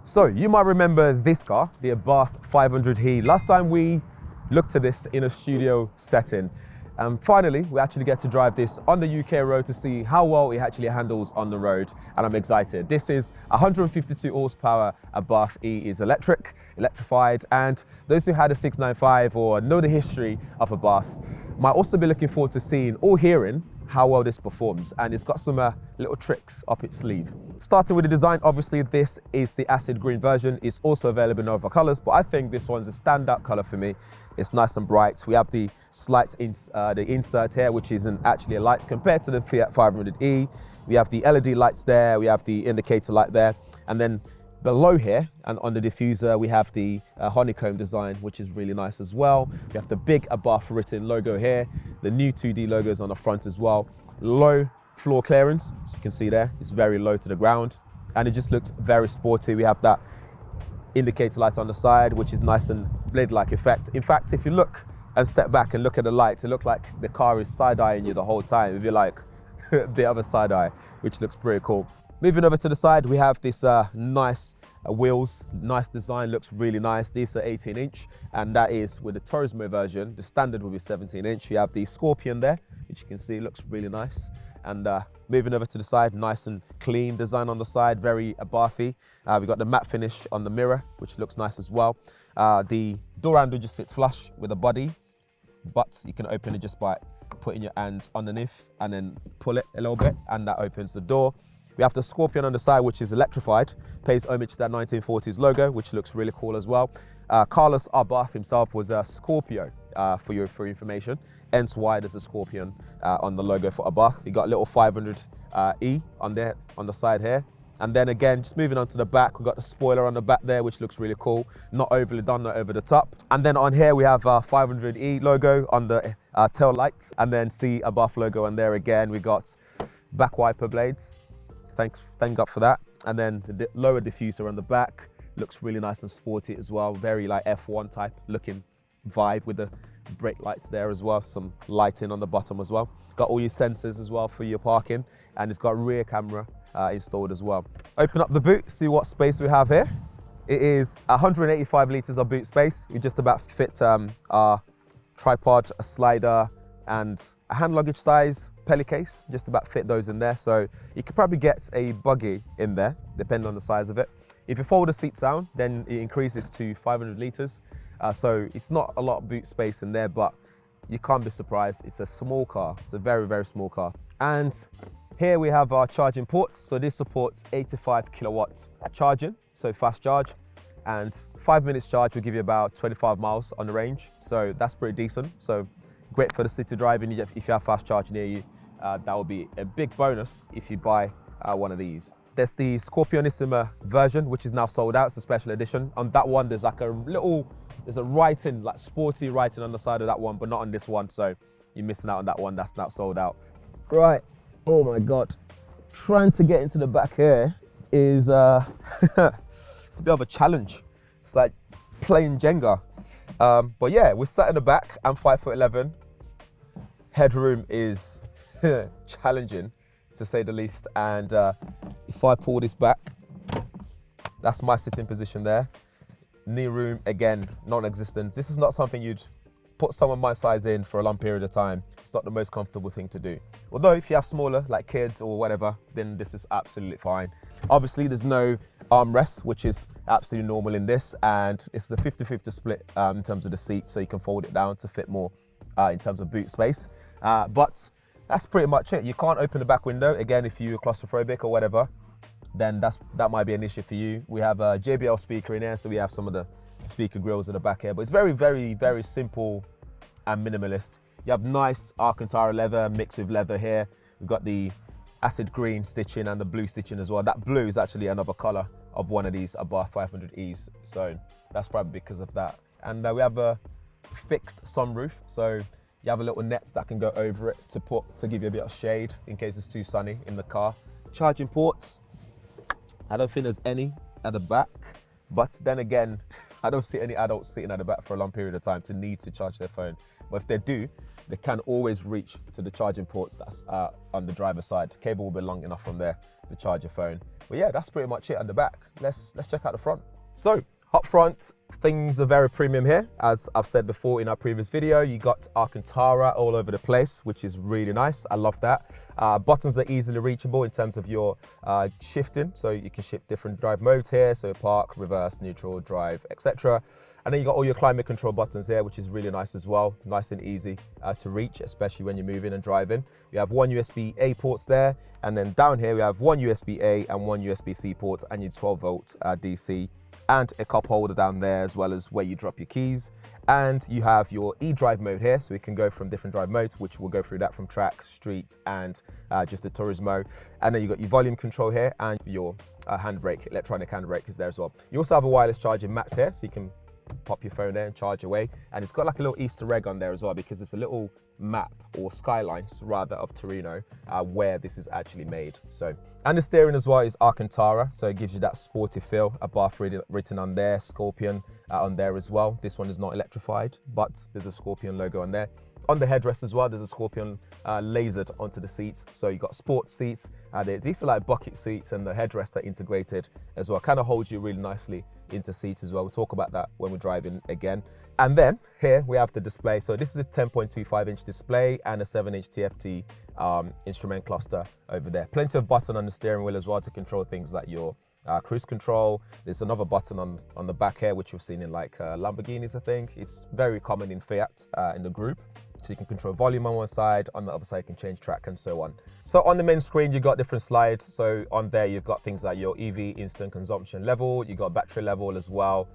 So you might remember this car, the Abarth 500e. Last time we looked at this in a studio setting. And finally, we actually get to drive this on the UK road to see how well it actually handles on the road, and I'm excited. This is 152 horsepower Abarth E, is electrified, and those who had a 695 or know the history of Abarth might also be looking forward to seeing or hearing how well this performs, and it's got some little tricks up its sleeve. Starting with the design, obviously this is the acid green version. It's also available in other colors, but I think this one's a standout color for me. It's nice and bright. We have the the insert here, which isn't actually a light compared to the Fiat 500e. We have the LED lights there, we have the indicator light there, and then below here and on the diffuser we have the honeycomb design, which is really nice as well. We have the big Abarth written logo here, the new 2D logos on the front as well. Low floor clearance, as you can see there, it's very low to the ground, and it just looks very sporty. We have that indicator light on the side, which is nice and blade-like effect. In fact, if you look and step back and look at the lights, it looks like the car is side-eyeing you the whole time, if you like the other side eye, which looks pretty cool. Moving over to the side, we have this nice wheels, nice design, looks really nice. These are 18-inch, and that is with the Turismo version. The standard will be 17-inch. We have the Scorpion there, which you can see looks really nice. And moving over to the side, nice and clean design on the side, very Abarthy. We've got the matte finish on the mirror, which looks nice as well. The door handle just sits flush with the body, but you can open it just by putting your hands underneath and then pull it a little bit, and that opens the door. We have the Scorpion on the side, which is electrified, pays homage to that 1940s logo, which looks really cool as well. Carlos Abarth himself was a Scorpio, for your information, hence why there's a Scorpion on the logo for Abarth. You got a little 500e on there, on the side here. And then again, just moving on to the back, we've got the spoiler on the back there, which looks really cool. Not overly done, not over the top. And then on here, we have 500e logo on the tail lights, and then see Abarth logo on there again. We got back wiper blades. Thank God for that. And then the lower diffuser on the back looks really nice and sporty as well. Very like F1 type looking vibe with the brake lights there as well. Some lighting on the bottom as well. Got all your sensors as well for your parking, and it's got rear camera installed as well. Open up the boot, see what space we have here. It is 185 litres of boot space. We just about fit our tripod, a slider, and a hand luggage size pelly case, just about fit those in there. So you could probably get a buggy in there, depending on the size of it. If you fold the seats down, then it increases to 500 litres. So it's not a lot of boot space in there, but you can't be surprised. It's a small car. It's a very, very small car. And here we have our charging ports. So this supports 85 kilowatts charging, so fast charge. And 5 minutes charge will give you about 25 miles on the range. So that's pretty decent. So great for the city driving. If you have fast charge near you, that will be a big bonus if you buy one of these. There's the Scorpionissima version, which is now sold out. It's a special edition. On that one, there's like there's a writing, like sporty writing on the side of that one, but not on this one. So you're missing out on that one. That's not sold out. Right. Oh my God. Trying to get into the back here is it's a bit of a challenge. It's like playing Jenga. But yeah, we're sat in the back. I'm 5'11". Headroom is challenging, to say the least. And if I pull this back, that's my sitting position there. Knee room, again, non-existent. This is not something you'd put someone my size in for a long period of time. It's not the most comfortable thing to do. Although if you have smaller, like kids or whatever, then this is absolutely fine. Obviously, there's no armrest, which is absolutely normal in this, and it's a 50-50 split in terms of the seat, so you can fold it down to fit more in terms of boot space. But that's pretty much it. You can't open the back window. Again, if you're claustrophobic or whatever, then that might be an issue for you. We have a JBL speaker in here, so we have some of the speaker grills in the back here, but it's very, very, very simple and minimalist. You have nice Alcantara leather mixed with leather here. We've got the acid green stitching and the blue stitching as well. That blue is actually another color of one of these Abarth 500es, so that's probably because of that. And we have a fixed sunroof, so you have a little net that can go over it to give you a bit of shade in case it's too sunny in the car. Charging ports, I don't think there's any at the back. But then again, I don't see any adults sitting at the back for a long period of time to need to charge their phone. But if they do, they can always reach to the charging ports that's on the driver's side. The cable will be long enough from there to charge your phone. But yeah, that's pretty much it on the back. Let's check out the front. So up front, things are very premium here. As I've said before in our previous video, you got Alcantara all over the place, which is really nice. I love that. Buttons are easily reachable in terms of your shifting. So you can shift different drive modes here. So park, reverse, neutral, drive, etc. And then you got all your climate control buttons here, which is really nice as well. Nice and easy to reach, especially when you're moving and driving. You have one USB-A ports there. And then down here, we have one USB-A and one USB-C port and your 12-volt DC. And a cup holder down there, as well as where you drop your keys. And you have your e-drive mode here, so we can go from different drive modes, which we'll go through that from track, street, and just the Turismo. And then you got your volume control here and your handbrake, electronic handbrake is there as well. You also have a wireless charging mat here, so you can pop your phone there and charge away. And it's got like a little Easter egg on there as well, because it's a little map or skylines rather of Torino where this is actually made. So, and the steering as well is Alcantara, so it gives you that sporty feel. Abarth written on there, Scorpion on there as well. This one is not electrified, but there's a Scorpion logo on there. On the headrest as well, there's a Scorpion lasered onto the seats. So you got sports seats. These are like bucket seats, and the headrests are integrated as well. Kind of holds you really nicely into seats as well. We'll talk about that when we're driving again. And then here we have the display. So this is a 10.25-inch display and a 7-inch TFT instrument cluster over there. Plenty of button on the steering wheel as well to control things like your cruise control. There's another button on the back here, which we've seen in like Lamborghinis, I think. It's very common in Fiat in the group. So you can control volume on one side, on the other side you can change track and so on. So on the main screen, you've got different slides. So on there, you've got things like your EV instant consumption level, you got battery level as well,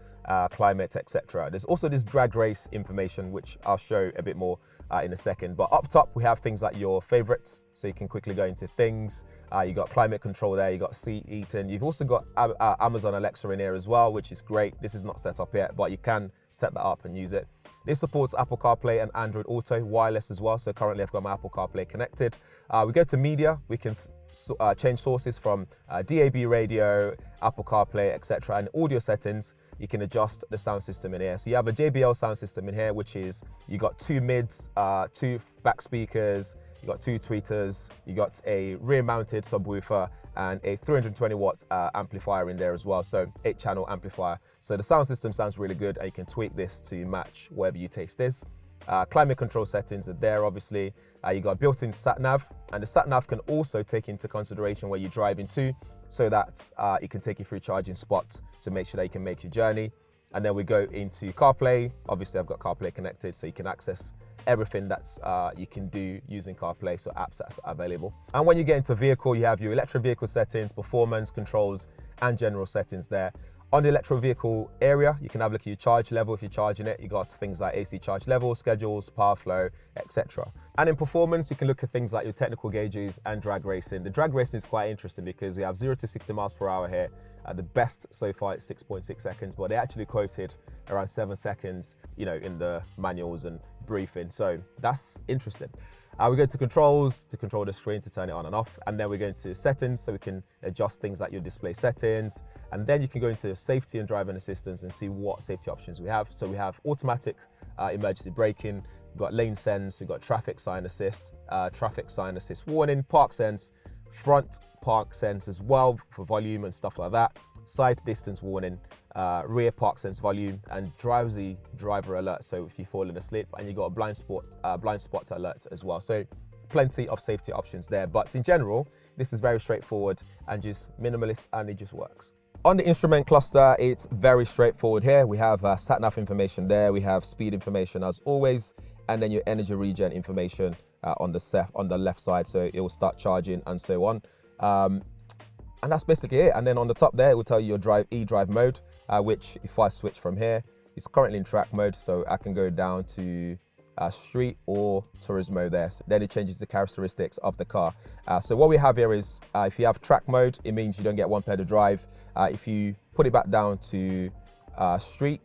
climate, etc. There's also this drag race information, which I'll show a bit more in a second. But up top, we have things like your favorites. So you can quickly go into things. You got climate control there, you got seat heating. You've also got Amazon Alexa in here as well, which is great. This is not set up yet, but you can set that up and use it. This supports Apple CarPlay and Android Auto wireless as well. So currently I've got my Apple CarPlay connected. We go to media, we can change sources from DAB radio, Apple CarPlay, etc. And audio settings, you can adjust the sound system in here. So you have a JBL sound system in here, which is, you got 2 mids, 2 back speakers, you got 2 tweeters, you got a rear mounted subwoofer and a 320 watt amplifier in there as well. So 8-channel amplifier. So the sound system sounds really good, and you can tweak this to match wherever your taste is. Climate control settings are there, obviously. You got built-in sat-nav, and the sat-nav can also take into consideration where you're driving to, so that it can take you through charging spots to make sure that you can make your journey. And then we go into CarPlay. Obviously, I've got CarPlay connected, so you can access everything that's you can do using CarPlay, so apps that's available. And when you get into vehicle, you have your electric vehicle settings, performance controls, and general settings there. On the electric vehicle area, you can have a look at your charge level. If you're charging it, you got things like AC charge level, schedules, power flow, etc. And in performance, you can look at things like your technical gauges and drag racing. The drag racing is quite interesting because we have 0 to 60 miles per hour here. The best so far is 6.6 seconds, but they actually quoted around 7 seconds, you know, in the manuals and briefing. So that's interesting. We go to controls to control the screen to turn it on and off. And then we go into settings, so we can adjust things like your display settings. And then you can go into safety and driving assistance and see what safety options we have. So we have automatic emergency braking, we've got lane sense, we've got traffic sign assist warning, park sense, front park sense as well for volume and stuff like that, side distance warning, rear park sense volume, and drowsy driver alert. So if you're falling asleep, and you got a blind spot alert as well. So plenty of safety options there. But in general, this is very straightforward and just minimalist, and it just works. On the instrument cluster, it's very straightforward here. We have sat-nav information there. We have speed information as always, and then your energy regen information on the left side. So it will start charging and so on. And that's basically it. And then on the top there, it will tell you your e-drive mode, which if I switch from here, it's currently in track mode. So I can go down to street or Turismo there. So then it changes the characteristics of the car. So what we have here is, if you have track mode, it means you don't get one pedal drive. If you put it back down to street,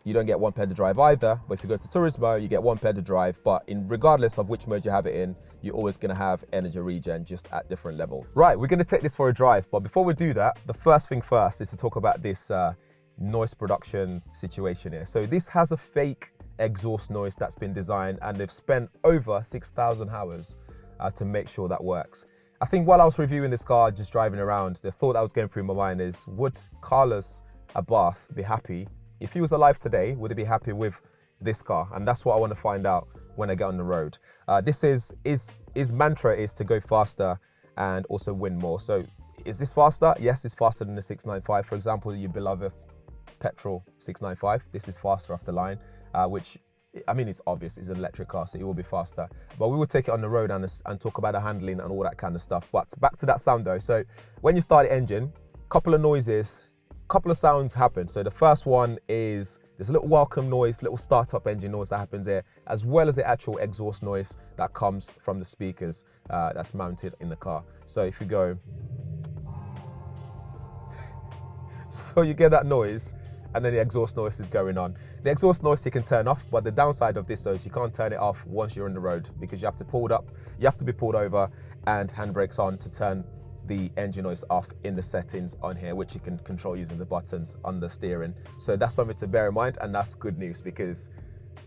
you don't get one pedal drive either. But if you go to Turismo, you get one pedal drive. But regardless of which mode you have it in, you're always going to have energy regen, just at different level. Right, we're going to take this for a drive. But before we do that, the first thing first is to talk about this noise production situation here. So this has a fake exhaust noise that's been designed, and they've spent over 6,000 hours to make sure that works. I think while I was reviewing this car, just driving around, the thought that was going through my mind is, would Carlos Abarth be happy? If he was alive today, would he be happy with this car? And that's what I want to find out when I get on the road. His mantra is to go faster and also win more. So is this faster? Yes, it's faster than the 695. For example, your beloved petrol 695. This is faster off the line, which, I mean, it's obvious, it's an electric car, so it will be faster. But we will take it on the road and talk about the handling and all that kind of stuff. But back to that sound though. So when you start the engine, couple of noises, couple of sounds happen. So the first one is there's a little welcome noise, little startup engine noise that happens here, as well as the actual exhaust noise that comes from the speakers that's mounted in the car. So if you go, so you get that noise, and then the exhaust noise is going on. The exhaust noise you can turn off, but the downside of this though is you can't turn it off once you're on the road, because you have to be pulled over and handbrakes on to turn the engine noise off in the settings on here, which you can control using the buttons on the steering. So that's something to bear in mind, and that's good news, because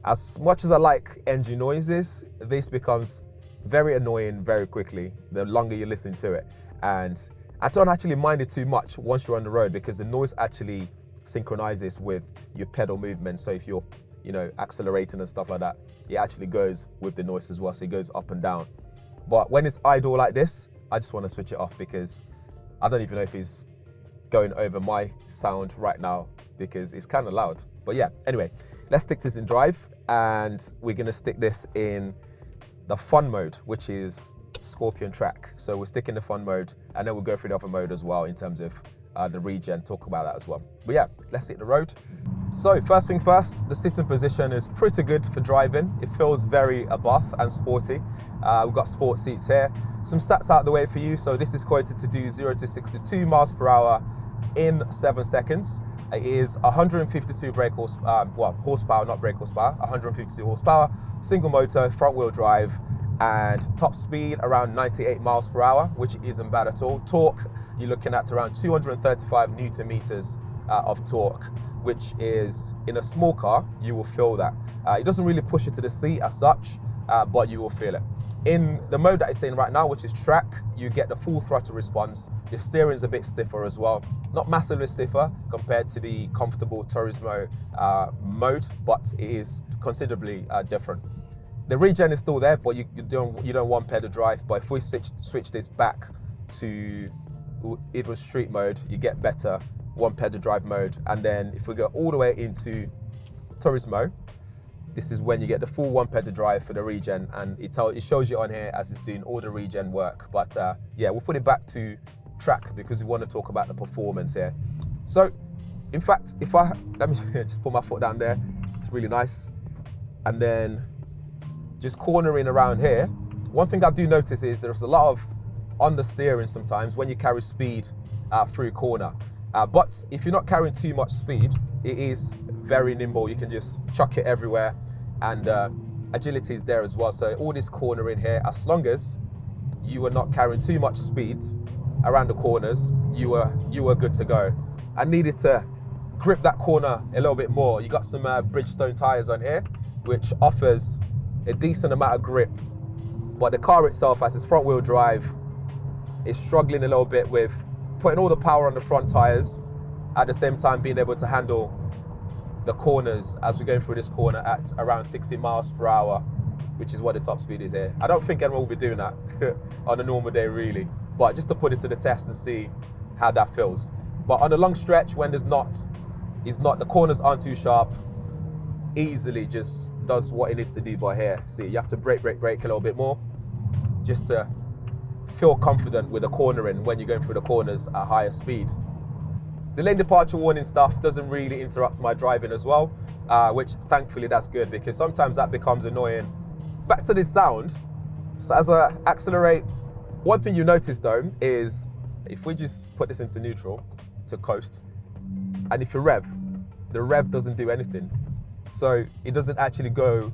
as much as I like engine noises, this becomes very annoying very quickly the longer you listen to it. And I don't actually mind it too much once you're on the road, because the noise actually synchronizes with your pedal movement. So if you're, accelerating and stuff like that, it actually goes with the noise as well. So it goes up and down. But when it's idle like this, I just want to switch it off, because I don't even know if it's going over my sound right now, because it's kind of loud. But yeah, anyway, let's stick this in drive, and we're going to stick this in the fun mode, which is Scorpion track. So we'll stick in the fun mode, and then we'll go through the other mode as well in terms of the regen, talk about that as well. But yeah, let's hit the road. So first thing first, the sitting position is pretty good for driving. It feels very Abarth and sporty. We've got sport seats here. Some stats out of the way for you. So this is quoted to do 0 to 62 miles per hour in 7 seconds. It is 152 brake horsepower, horsepower, not brake horsepower, 152 horsepower, single motor, front wheel drive, and top speed around 98 miles per hour, which isn't bad at all. Torque, you're looking at around 235 Newton meters of torque, which is, in a small car, you will feel that. It doesn't really push you to the seat as such, but you will feel it. In the mode that it's in right now, which is track, you get the full throttle response. The steering is a bit stiffer as well. Not massively stiffer compared to the comfortable Turismo mode, but it is considerably different. The regen is still there, but you don't want pedal drive. But if we switch this back to even street mode, you get better one pedal drive mode. And then if we go all the way into Turismo, this is when you get the full one pedal drive for the regen, and it shows you on here as it's doing all the regen work. But yeah, we'll put it back to track because we want to talk about the performance here. So in fact, let me just put my foot down there, it's really nice. And then just cornering around here, one thing I do notice is there's a lot of understeering sometimes when you carry speed through corner. But if you're not carrying too much speed, it is very nimble. You can just chuck it everywhere, and agility is there as well. So all this cornering here, as long as you are not carrying too much speed around the corners, you are good to go. I needed to grip that corner a little bit more. You got some Bridgestone tires on here, which offers a decent amount of grip, but the car itself, as its front wheel drive, is struggling a little bit with putting all the power on the front tires, at the same time being able to handle the corners as we're going through this corner at around 60 miles per hour, which is what the top speed is here. I don't think anyone will be doing that on a normal day really, but just to put it to the test and see how that feels. But on a long stretch, when the corners aren't too sharp, easily just does what it needs to do. By here, see, you have to brake a little bit more just to feel confident with the cornering when you're going through the corners at higher speed. The lane departure warning stuff doesn't really interrupt my driving as well, which thankfully that's good, because sometimes that becomes annoying. Back to this sound, so as I accelerate, one thing you notice though is if we just put this into neutral to coast, and if you rev, the rev doesn't do anything. So it doesn't actually go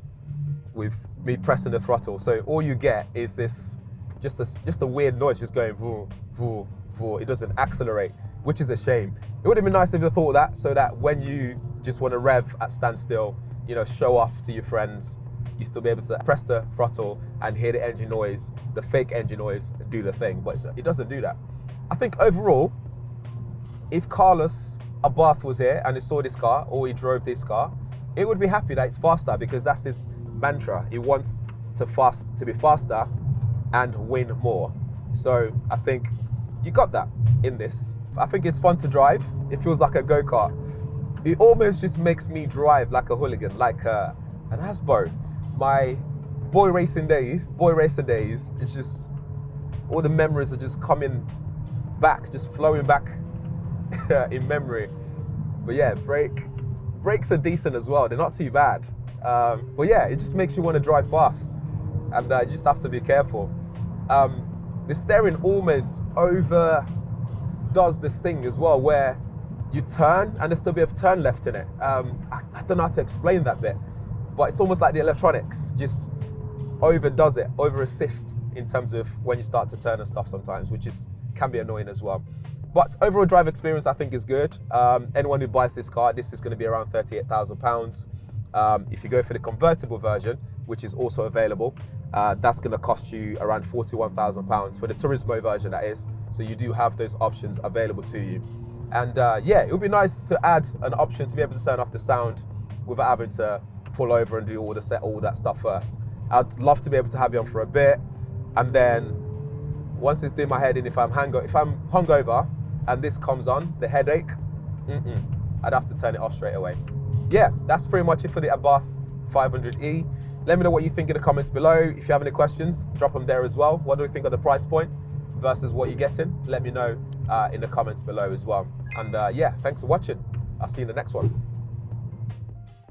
with me pressing the throttle. So all you get is this, just a weird noise just going voo, voo, voo. It doesn't accelerate. which is a shame. It would have been nice if you thought that, so that when you just want to rev at standstill, you know, show off to your friends, you still be able to press the throttle and hear the engine noise, the fake engine noise, do the thing. But it doesn't do that. I think overall, if Carlos Abarth was here and he saw this car or he drove this car, he would be happy that it's faster, because that's his mantra. He wants to be faster and win more. So I think you got that in this. I think it's fun to drive. It feels like a go-kart. It almost just makes me drive like a hooligan, like an Asbo. My boy racing days, it's just, all the memories are just coming back, just flowing back in memory. But yeah, brakes are decent as well. They're not too bad. But yeah, it just makes you want to drive fast, and you just have to be careful. The steering almost overdoes this thing as well, where you turn and there's still a bit of turn left in it. I don't know how to explain that bit, but it's almost like the electronics just overdoes it, over assist in terms of when you start to turn and stuff sometimes, which can be annoying as well. But overall drive experience I think is good. Anyone who buys this car, this is going to be around £38,000. If you go for the convertible version, which is also available, that's going to cost you around £41,000 for the Turismo version, that is. So you do have those options available to you. And yeah, it would be nice to add an option to be able to turn off the sound without having to pull over and do all that stuff first. I'd love to be able to have you on for a bit, and then once it's doing my head in, if I'm hungover and this comes on, the headache, I'd have to turn it off straight away. Yeah, that's pretty much it for the Abarth 500e. Let me know what you think in the comments below. If you have any questions, drop them there as well. What do you think of the price point versus what you're getting? Let me know in the comments below as well. And yeah, thanks for watching. I'll see you in the next one.